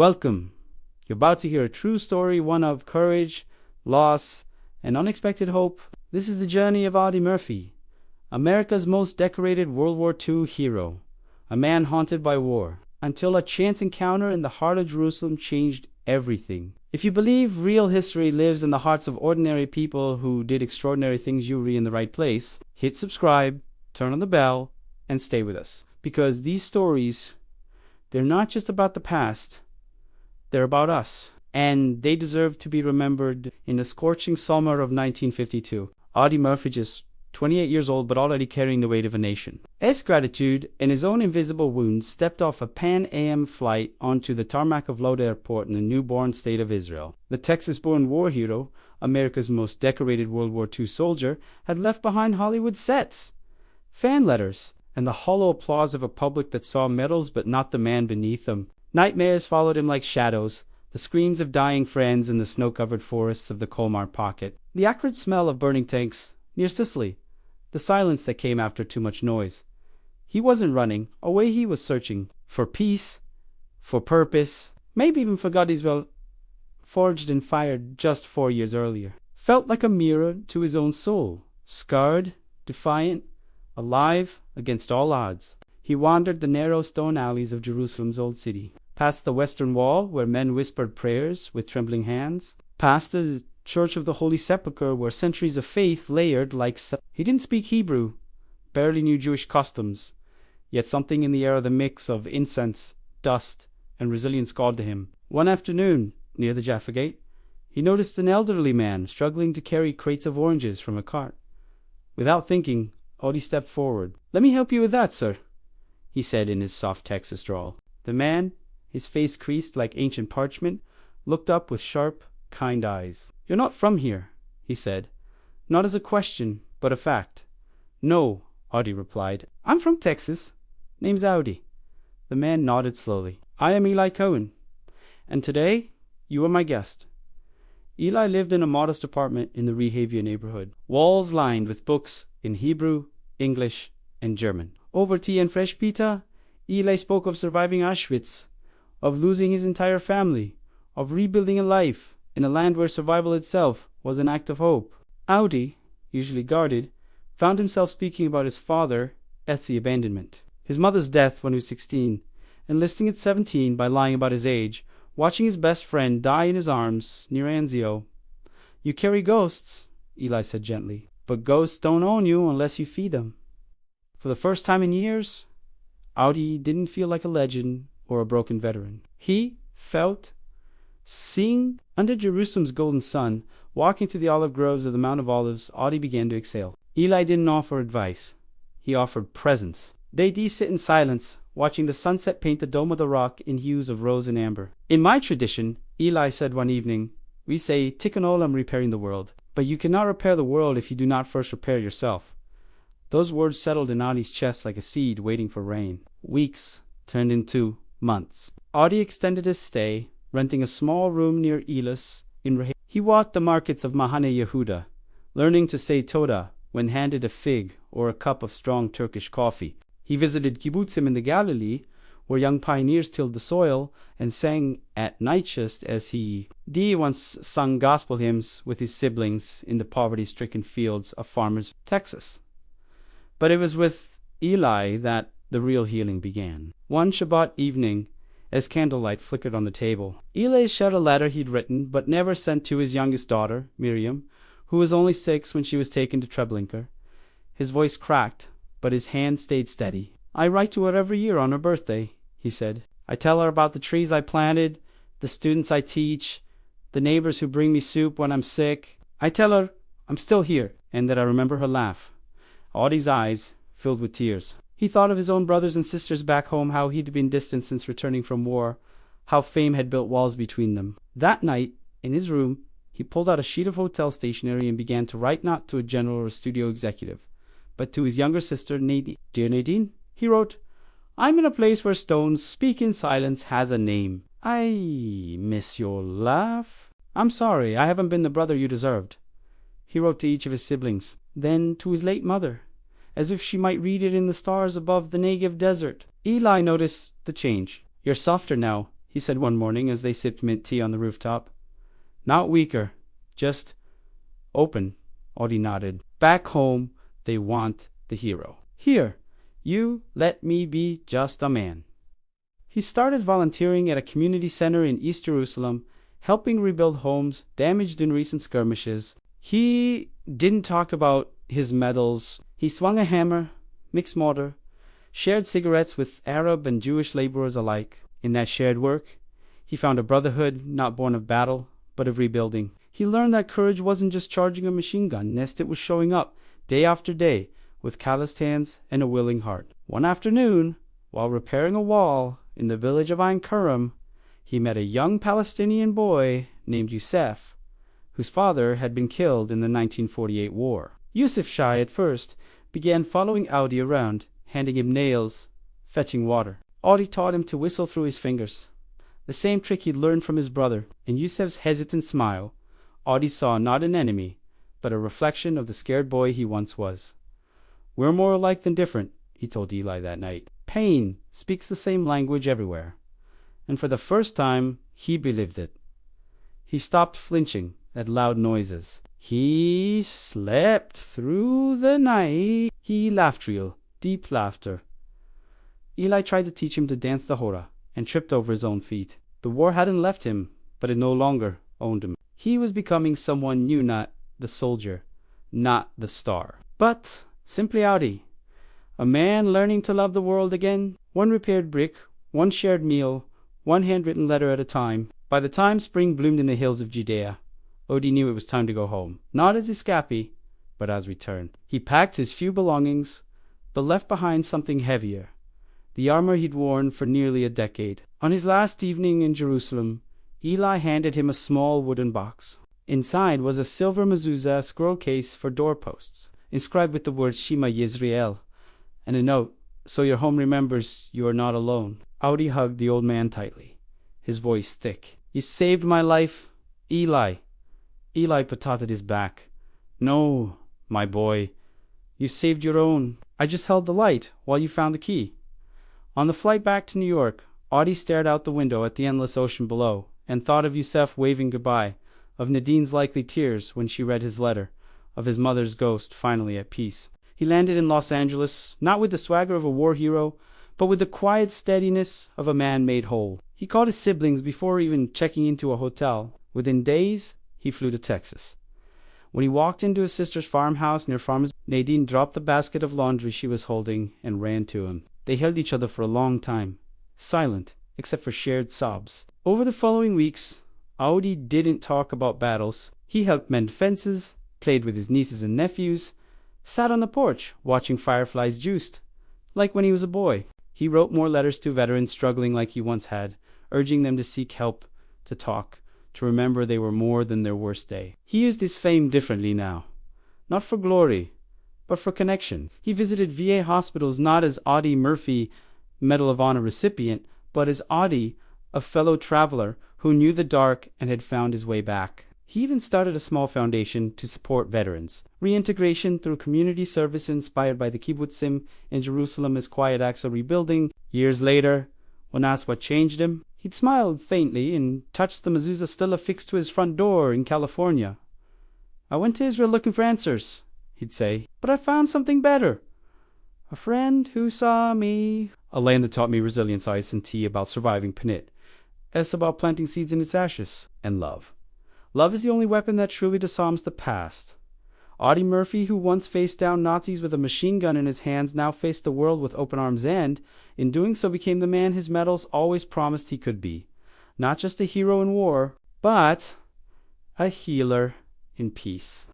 Welcome. You're about to hear a true story, one of courage, loss, and unexpected hope. This is the journey of Audie Murphy, America's most decorated World War II hero, a man haunted by war, until a chance encounter in the heart of Jerusalem changed everything. If you believe real history lives in the hearts of ordinary people who did extraordinary things, you'll be in the right place. Hit subscribe, turn on the bell, and stay with us. Because these stories, they're not just about the past, they're about us. And they deserve to be remembered. In the scorching summer of 1952, Audie Murphy, just 28 years old but already carrying the weight of a nation, as gratitude and his own invisible wounds, stepped off a Pan Am flight onto the tarmac of Lod Airport in the newborn state of Israel. The Texas-born war hero, America's most decorated World War II soldier, had left behind Hollywood sets, fan letters, and the hollow applause of a public that saw medals but not the man beneath them. Nightmares followed him like shadows, the screams of dying friends in the snow-covered forests of the Colmar Pocket, the acrid smell of burning tanks near Sicily, the silence that came after too much noise. He wasn't running away, he was searching for peace, for purpose, maybe even for God's will, forged in fire just 4 years earlier. Felt like a mirror to his own soul, scarred, defiant, alive against all odds. He wandered the narrow stone alleys of Jerusalem's old city, past the Western Wall, where men whispered prayers with trembling hands, past the Church of the Holy Sepulchre, where centuries of faith layered like He didn't speak Hebrew, barely knew Jewish customs, yet something in the air of the mix of incense, dust, and resilience called to him. One afternoon, near the Jaffa Gate, he noticed an elderly man struggling to carry crates of oranges from a cart. Without thinking, Audie stepped forward. "Let me help you with that, sir," he said in his soft Texas drawl. The man, his face creased like ancient parchment, looked up with sharp, kind eyes. "You're not from here," he said, not as a question, but a fact. "No," Audie replied. "I'm from Texas. Name's Audie." The man nodded slowly. "I am Eli Cohen, and today you are my guest." Eli lived in a modest apartment in the Rehavia neighborhood, walls lined with books in Hebrew, English, and German. Over tea and fresh pita, Eli spoke of surviving Auschwitz, of losing his entire family, of rebuilding a life in a land where survival itself was an act of hope. Audie, usually guarded, found himself speaking about his father, the abandonment, his mother's death when he was 16, enlisting at 17 by lying about his age, watching his best friend die in his arms near Anzio. "You carry ghosts," Eli said gently, "but ghosts don't own you unless you feed them." For the first time in years, Audie didn't feel like a legend or a broken veteran. He felt, seeing under Jerusalem's golden sun, walking through the olive groves of the Mount of Olives, Audie began to exhale. Eli didn't offer advice. He offered presence. They'd sit in silence, watching the sunset paint the dome of the rock in hues of rose and amber. "In my tradition," Eli said one evening, "we say Tikkun Olam, repairing the world. But you cannot repair the world if you do not first repair yourself." Those words settled in Audie's chest like a seed waiting for rain. Weeks turned into months. Audie extended his stay, renting a small room near Elis in Rehavia. He walked the markets of Mahane Yehuda, learning to say Toda when handed a fig or a cup of strong Turkish coffee. He visited kibbutzim in the Galilee, where young pioneers tilled the soil and sang at night just as he once sung gospel hymns with his siblings in the poverty-stricken fields of farmers' Texas. But it was with Eli that the real healing began. One Shabbat evening, as candlelight flickered on the table, Eli showed a letter he'd written but never sent to his youngest daughter, Miriam, who was only 6 when she was taken to Treblinka. His voice cracked, but his hand stayed steady. "I write to her every year on her birthday," he said. "I tell her about the trees I planted, the students I teach, the neighbors who bring me soup when I'm sick. I tell her I'm still here, and that I remember her laugh." Audie's eyes filled with tears. He thought of his own brothers and sisters back home, how he'd been distant since returning from war, how fame had built walls between them. That night, in his room, he pulled out a sheet of hotel stationery and began to write, not to a general or a studio executive, but to his younger sister, Nadine. "Dear Nadine," he wrote, "I'm in a place where stones speak in silence has a name. I miss your laugh. I'm sorry I haven't been the brother you deserved." He wrote to each of his siblings, then to his late mother, as if she might read it in the stars above the Negev desert. Eli noticed the change. "You're softer now," he said one morning as they sipped mint tea on the rooftop. Not weaker, just open, Audie nodded. Back home, they want the hero. Here, you let me be just a man. He started volunteering at a community center in East Jerusalem, helping rebuild homes damaged in recent skirmishes. He didn't talk about his medals. He swung a hammer, mixed mortar, shared cigarettes with Arab and Jewish laborers alike. In that shared work, he found a brotherhood not born of battle, but of rebuilding. He learned that courage wasn't just charging a machine gun. Instead, it was showing up, day after day, with calloused hands and a willing heart. One afternoon, while repairing a wall in the village of Ein Kurim, he met a young Palestinian boy named Yusuf, whose father had been killed in the 1948 war. Yusuf, shy at first, began following Audie around, handing him nails, fetching water. Audie taught him to whistle through his fingers, the same trick he'd learned from his brother. In Yusuf's hesitant smile, Audie saw not an enemy, but a reflection of the scared boy he once was. We're more alike than different, he told Eli that night. Pain speaks the same language everywhere. And for the first time, he believed it. He stopped flinching at loud noises. He slept through the night. He laughed real, deep laughter. Eli tried to teach him to dance the hora, and tripped over his own feet. The war hadn't left him, but it no longer owned him. He was becoming someone new, not the soldier, not the star, but simply Audie. A man learning to love the world again, one repaired brick, one shared meal, one handwritten letter at a time. By the time spring bloomed in the hills of Judea, Audie knew it was time to go home, not as escapee, but as return. He packed his few belongings, but left behind something heavier, the armor he'd worn for nearly a decade. On his last evening in Jerusalem, Eli handed him a small wooden box. Inside was a silver mezuzah scroll case for doorposts, inscribed with the words Shema Yisrael, and a note, so your home remembers you are not alone. Audie hugged the old man tightly, his voice thick. You saved my life, Eli. Eli patted his back. No, my boy, you saved your own. I just held the light while you found the key. On the flight back to New York, Audie stared out the window at the endless ocean below, and thought of Yusuf waving goodbye, of Nadine's likely tears when she read his letter, of his mother's ghost finally at peace. He landed in Los Angeles, not with the swagger of a war hero, but with the quiet steadiness of a man made whole. He called his siblings before even checking into a hotel. Within days, he flew to Texas. When he walked into his sister's farmhouse near Farmers, Nadine dropped the basket of laundry she was holding and ran to him. They held each other for a long time, silent, except for shared sobs. Over the following weeks, Audie didn't talk about battles. He helped mend fences, played with his nieces and nephews, sat on the porch watching fireflies juiced, like when he was a boy. He wrote more letters to veterans struggling like he once had, urging them to seek help, to talk, to remember they were more than their worst day. He used his fame differently now, not for glory, but for connection. He visited VA hospitals not as Audie Murphy, Medal of Honor recipient, but as Audie, a fellow traveler who knew the dark and had found his way back. He even started a small foundation to support veterans. Reintegration through community service inspired by the kibbutzim in Jerusalem as quiet acts of rebuilding. Years later, when asked what changed him, he'd smiled faintly and touched the mezuzah still affixed to his front door in California. I went to Israel looking for answers, he'd say, but I found something better. A friend who saw me. A land that taught me resilience, ice, and tea about surviving Panit. S about planting seeds in its ashes. And love. Love is the only weapon that truly disarms the past. Audie Murphy, who once faced down Nazis with a machine gun in his hands, now faced the world with open arms and, in doing so, became the man his medals always promised he could be. Not just a hero in war, but a healer in peace.